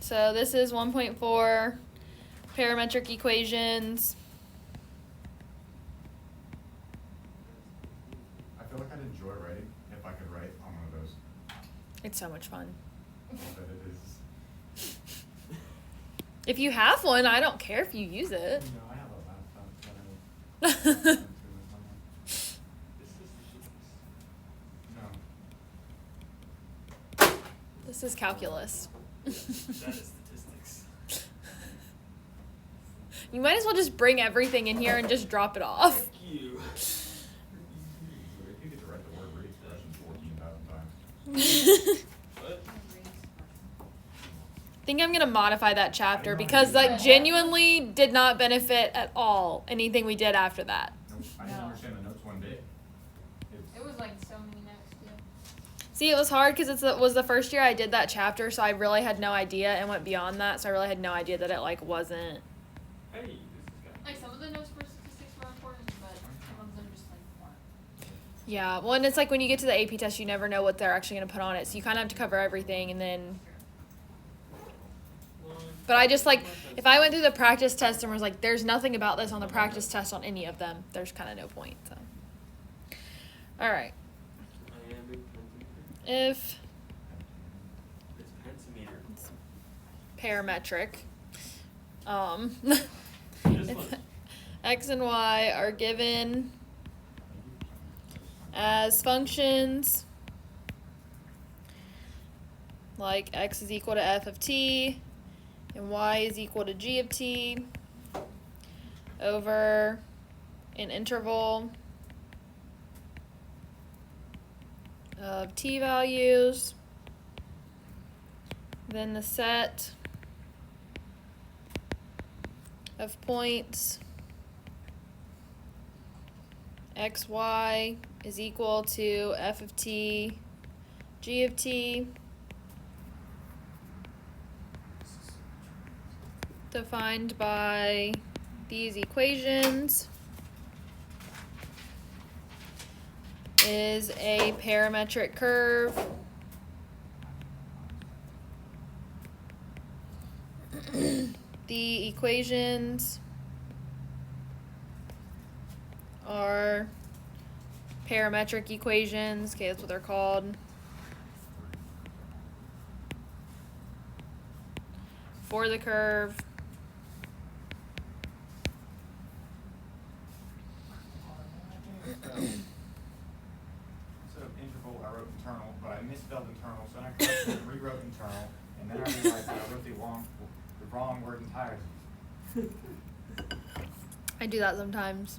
So this is 1.4 parametric equations. I feel like I'd enjoy writing if I could write on one of those. It's so much fun. But it is. If you have one, I don't care if you use it. No, I have a laptop that I will. No. This is calculus. That is statistics. You might as well just bring everything in here and just drop it off. Thank you. You get to write the word re-expression 14,000 times. What? I think I'm gonna modify that chapter because that genuinely did not benefit at all anything we did after that. Nope, I didn't understand the notes one bit. It was like so many notes too. See, it was hard because it was the first year I did that chapter, so I really had no idea and went beyond that, so I really had no idea that it like wasn't. Hey, this is good. Like some of the notes for statistics were important, but some of them just like weren't. Yeah, well, and it's like when you get to the AP test, you never know what they're actually gonna put on it, so you kind of have to cover everything, and then. But I just like, if I went through the practice test and was like, there's nothing about this on the practice test on any of them, there's kind of no point, so. All right. If It's pentameter. parametric, This if one. x and y are given as functions, like x is equal to f of t, and y is equal to g of t over an interval of t values, then the set of points x, y is equal to f of t, g of t, defined by these equations, is a parametric curve the equations are parametric equations. Okay, that's what they're called. For the curve. Instead of interval, I wrote internal, but I misspelled internal, so then I corrected and rewrote internal, and then I realized that I wrote the wrong word entirely. I do that sometimes.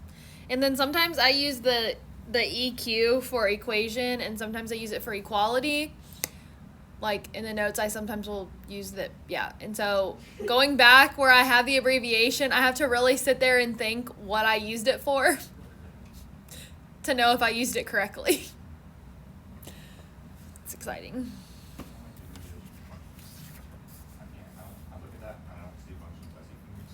And then sometimes I use the EQ for equation, and sometimes I use it for equality. Like in the notes, I sometimes will use the, yeah. And so going back where I have the abbreviation, I have to really sit there and think what I used it for to know if I used it correctly. It's exciting. I look at that and I don't see functions, I see fingers.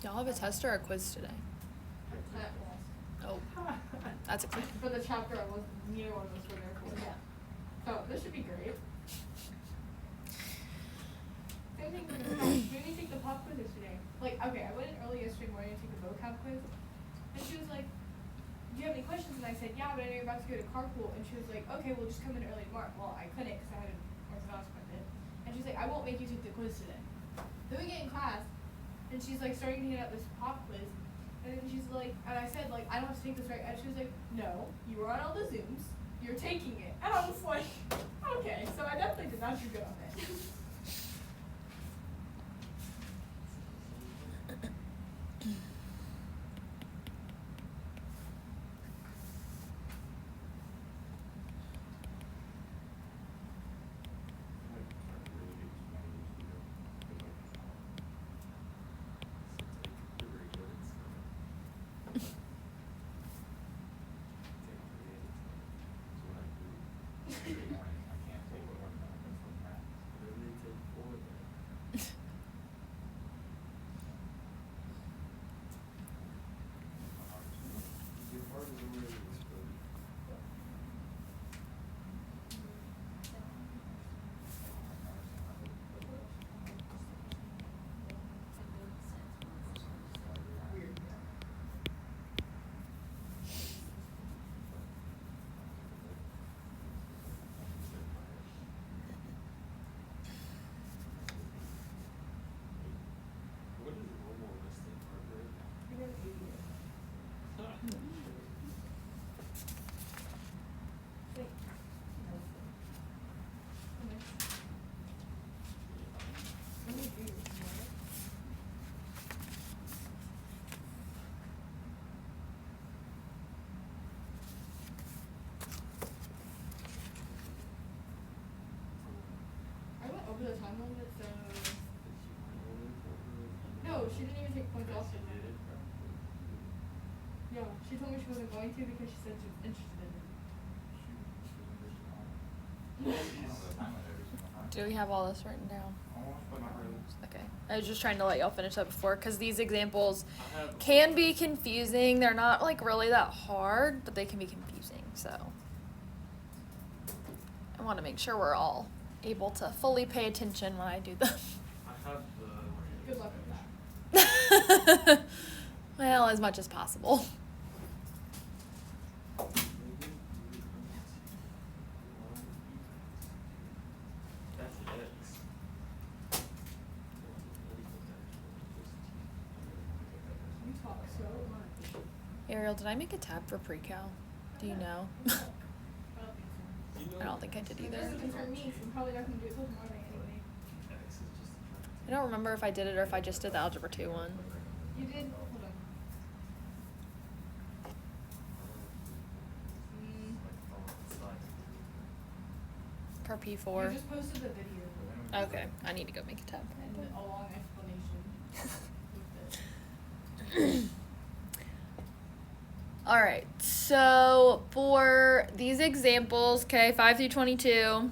Y'all have a test or a quiz today? Oh, that's exciting. For the chapter, I was neither one was there for. Yeah. So this should be great. Same thing. We didn't take the pop quiz yesterday. Like, okay, I went in early yesterday morning to take the vocab quiz, and she was like, "Do you have any questions?" And I said, "Yeah, but I know you're about to go to carpool." And she was like, "Okay, well, just come in early tomorrow." Well, I couldn't because I had an orthodox appointment. And she's like, "I won't make you take the quiz today." Then we get in class, and she's like starting to hand out this pop quiz. And then she's like, and I said, like, I don't have to take this, right? And she was like, no, you were on all the Zooms, you're taking it. And I was like, okay, so I definitely did not do good on it. take points off. She did it. Yeah, she told me she wasn't going to because she said she was interested in it. Do we have all this written down? Almost, but not really. Okay. I was just trying to let y'all finish that before, because these examples I have can be confusing. They're not like really that hard, but they can be confusing. So I want to make sure we're all able to fully pay attention when I do them. I have the. Good luck with that. Well, as much as possible. That's X. You talk so much. Ariel, did I make a tab for pre-cal? Do you know? I don't think so. I don't think I did It either. doesn't concern me, so I'm probably not gonna do it till tomorrow anyway. X is just I don't remember if I did it or if I just did the Algebra 2 one. You did? Hold on. For You P4. just posted the video Okay, I need to go make a tab. and a long explanation with it. All right, so for these examples, okay, 5 through 22,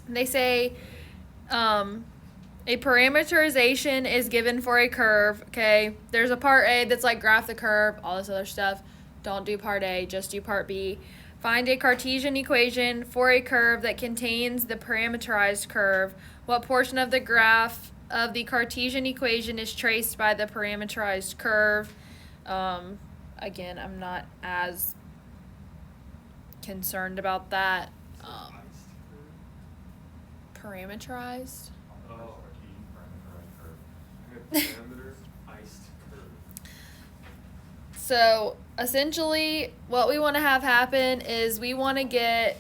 they say a parameterization is given for a curve, okay? There's a part A that's like graph the curve, all this other stuff. Don't do part A, just do part B. Find a Cartesian equation for a curve that contains the parameterized curve. What portion of the graph of the Cartesian equation is traced by the parameterized curve? Again, I'm not as concerned about that. Parameterized? Oh, parameter iced curve. So essentially what we want to have happen is we want to get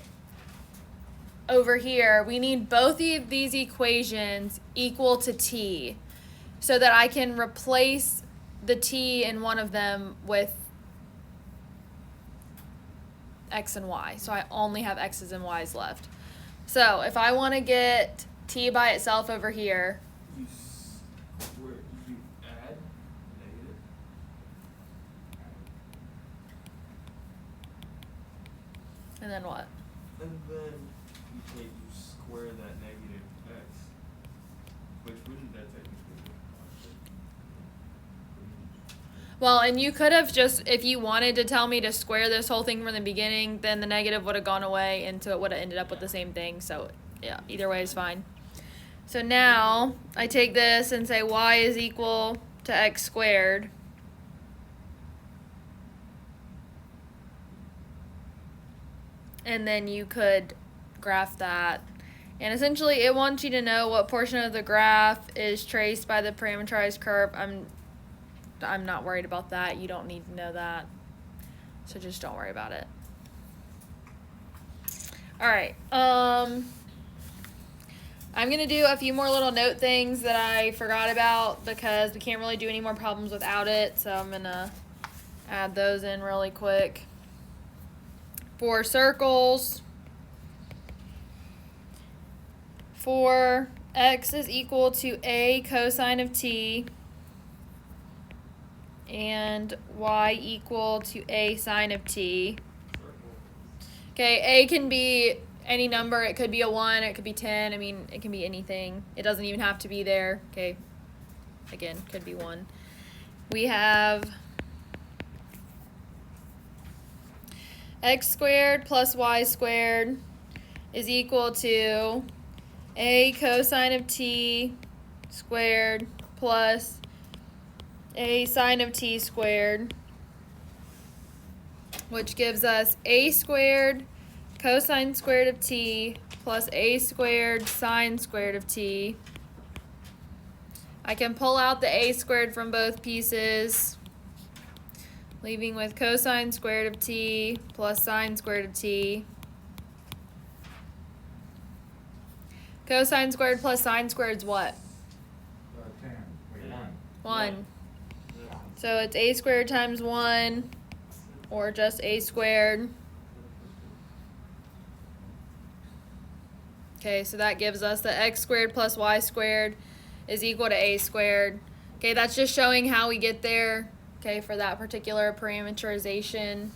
over here, we need both of these equations equal to t so that I can replace the t in one of them with x and y. So I only have x's and y's left. So if I want to get t by itself over here, You add negative. and then what? And then you square that negative x, which wouldn't that technically be constant? Well, and you could have just, if you wanted to tell me to square this whole thing from the beginning, then the negative would have gone away and so it would have ended up with the same thing. So yeah, either way is fine. So now I take this and say y is equal to x squared. And then you could graph that. And essentially it wants you to know what portion of the graph is traced by the parameterized curve. I'm not worried about that. You don't need to know that. So just don't worry about it. All right. I'm going to do a few more little note things that I forgot about because we can't really do any more problems without it. So I'm going to add those in really quick. For circles, for x is equal to a cosine of t and y equal to a sine of t. Okay, a can be any number. It could be a 1, it could be 10. I mean, it can be anything. It doesn't even have to be there. Okay, again, could be 1. We have x squared plus y squared is equal to a cosine of t squared plus a sine of t squared, which gives us a squared cosine squared of t plus a squared sine squared of t. I can pull out the a squared from both pieces, leaving with cosine squared of t plus sine squared of t. Cosine squared plus sine squared is what? 10. Wait, 1. 1. So it's a squared times 1, or just a squared. Okay, so that gives us that x squared plus y squared is equal to a squared. Okay, that's just showing how we get there, okay, for that particular parameterization.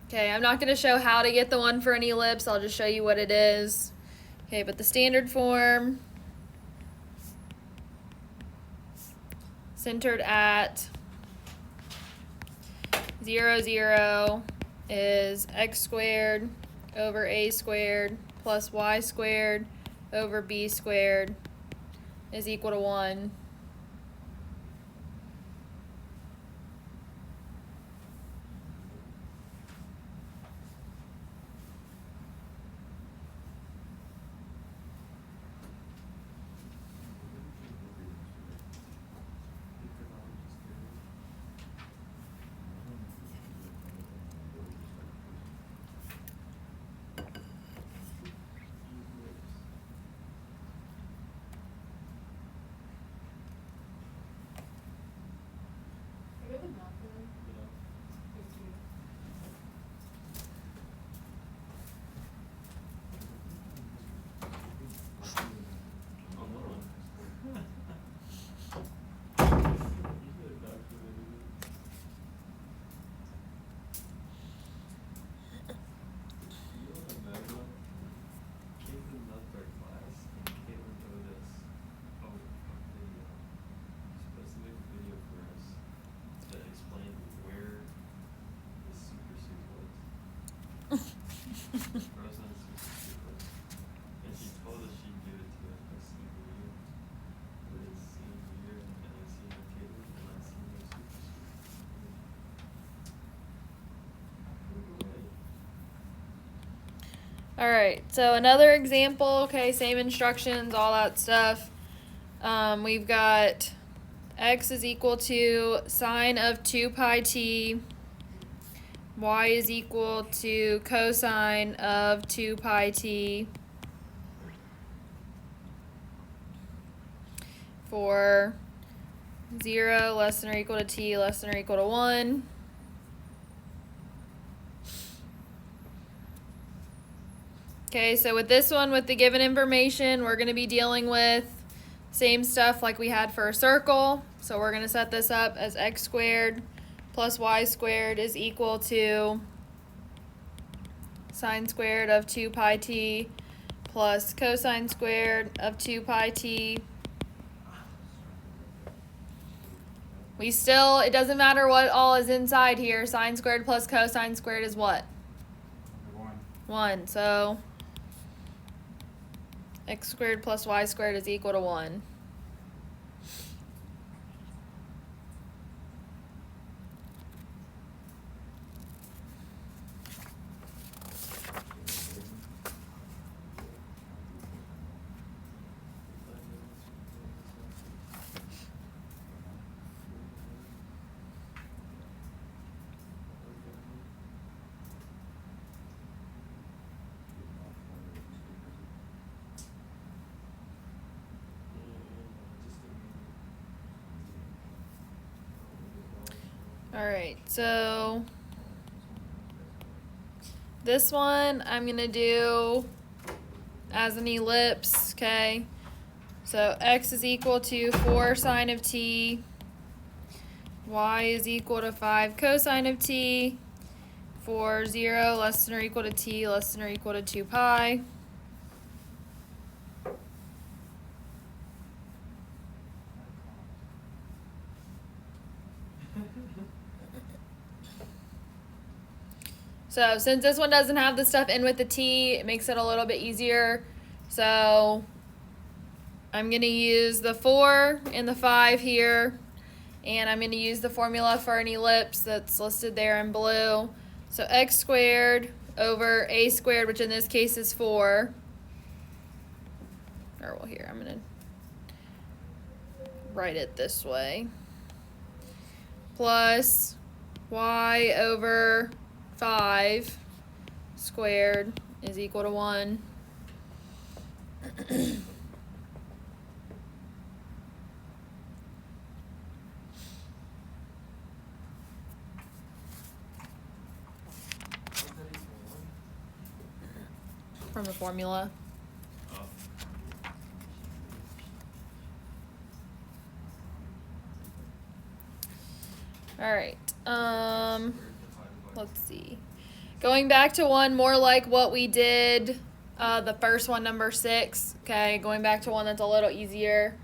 Okay, I'm not going to show how to get the one for an ellipse. I'll just show you what it is. Okay, but the standard form, centered at 0, 0 is x squared over a squared plus y squared over b squared is equal to 1. I got the map then. Thank you. And she told us she'd give it to us by senior year. But it's senior year and I see no table and I see no super. All right, so another example, okay, same instructions, all that stuff. We've got x is equal to sine of 2 pi t, y is equal to cosine of 2 pi t for 0 less than or equal to t less than or equal to 1. Okay, so with this one, with the given information, we're going to be dealing with same stuff like we had for a circle. So we're going to set this up as x squared plus y squared is equal to sine squared of 2 pi t plus cosine squared of 2 pi t. We still, it doesn't matter what all is inside here. Sine squared plus cosine squared is what? 1. So x squared plus y squared is equal to 1. Alright, so this one I'm going to do as an ellipse, okay? So x is equal to 4 sine of t, y is equal to 5 cosine of t, for 0 less than or equal to t less than or equal to 2 pi. So since this one doesn't have the stuff in with the t, it makes it a little bit easier. So I'm going to use the 4 and the 5 here, and I'm going to use the formula for an ellipse that's listed there in blue. So x squared over a squared, which in this case is 4. Or well, here, I'm going to write it this way. Plus y over 5 squared is equal to 1. from the formula. Oh. All right. Let's see. Going back to one more like what we did, the first one, number 6. Okay, going back to one that's a little easier.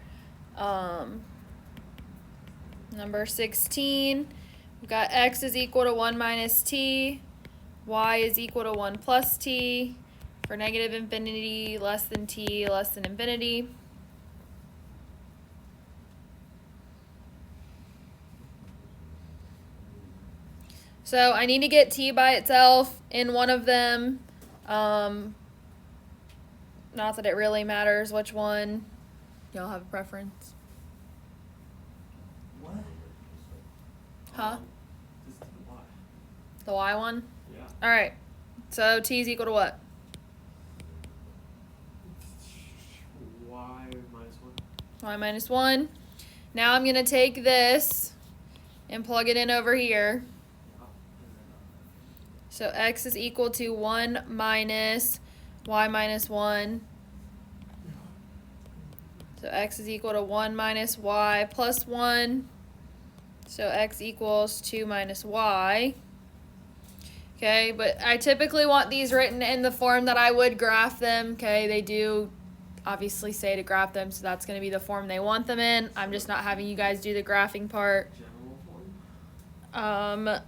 Number 16. We've got x is equal to 1 minus t. Y is equal to 1 plus t. For negative infinity, less than t, less than infinity. So I need to get t by itself in one of them. Not that it really matters which one. Y'all have a preference? What? Huh? Just the y. The y one? Yeah. All right. So t is equal to what? Y minus 1. Y minus 1. Now I'm going to take this and plug it in over here. So x is equal to 1 minus y minus 1. So x is equal to 1 minus y plus 1. So x equals 2 minus y. Okay, but I typically want these written in the form that I would graph them. Okay, they do obviously say to graph them, so that's going to be the form they want them in. I'm just not having you guys do the graphing part. General form?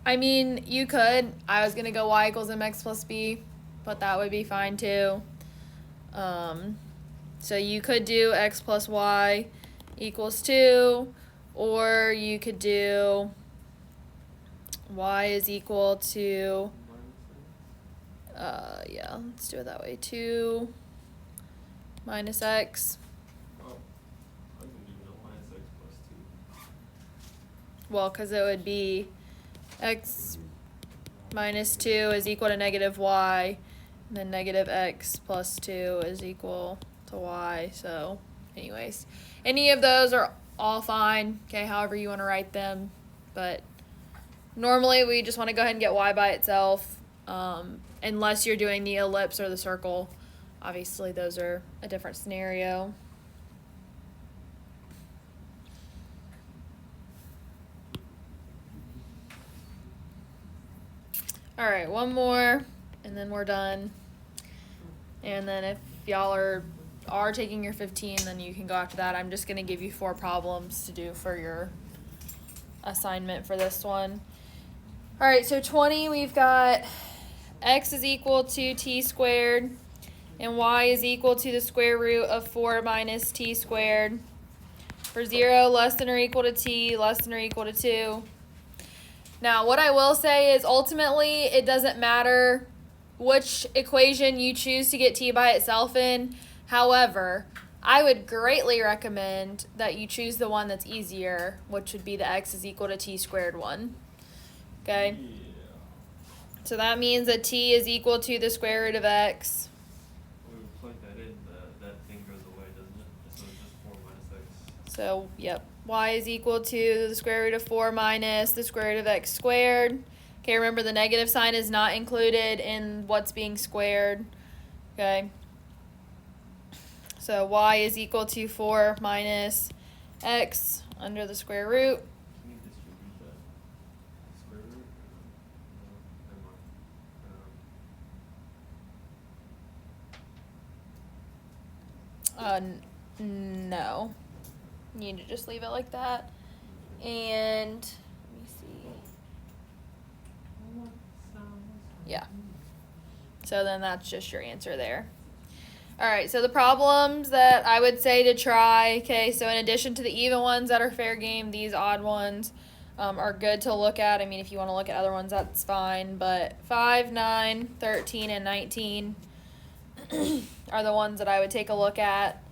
I mean, you could. I was going to go y equals mx plus b, but that would be fine too. So you could do x plus y equals 2, or you could do y is equal to, yeah, let's do it that way, 2 minus x. Oh. I can do no minus x plus 2. Well, because it would be x minus 2 is equal to negative y, and then negative x plus 2 is equal to y. So anyways, any of those are all fine, okay, however you want to write them. But normally we just want to go ahead and get y by itself, unless you're doing the ellipse or the circle. Obviously those are a different scenario. All right, one more, and then we're done. And then if y'all are taking your 15, then you can go after that. I'm just going to give you 4 problems to do for your assignment for this one. All right, so 20, we've got x is equal to t squared, and y is equal to the square root of 4 minus t squared. For 0 less than or equal to t, less than or equal to 2. Now, what I will say is ultimately it doesn't matter which equation you choose to get t by itself in. However, I would greatly recommend that you choose the one that's easier, which would be the x is equal to t squared one. Okay? Yeah. So that means that t is equal to the square root of x. When we plug that in, that thing goes away, doesn't it? So it's just 4 minus x. So, yep, y is equal to the square root of 4 minus the square root of x squared. Okay, remember the negative sign is not included in what's being squared. Okay. So y is equal to 4 minus x under the square root. Can you distribute that square root? No, never mind. No. You need to just leave it like that. And let me see. Yeah. So then that's just your answer there. All right, so the problems that I would say to try, okay, so in addition to the even ones that are fair game, these odd ones are good to look at. I mean, if you want to look at other ones, that's fine. But 5, 9, 13, and 19 are the ones that I would take a look at.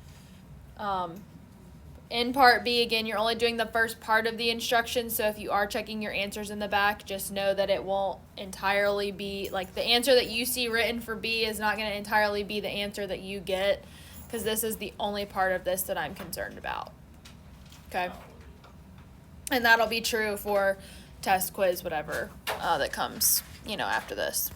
In part B, again, you're only doing the first part of the instruction, so if you are checking your answers in the back, just know that it won't entirely be, like, the answer that you see written for B is not going to entirely be the answer that you get, because this is the only part of this that I'm concerned about. Okay? And that'll be true for test, quiz, whatever that comes, after this.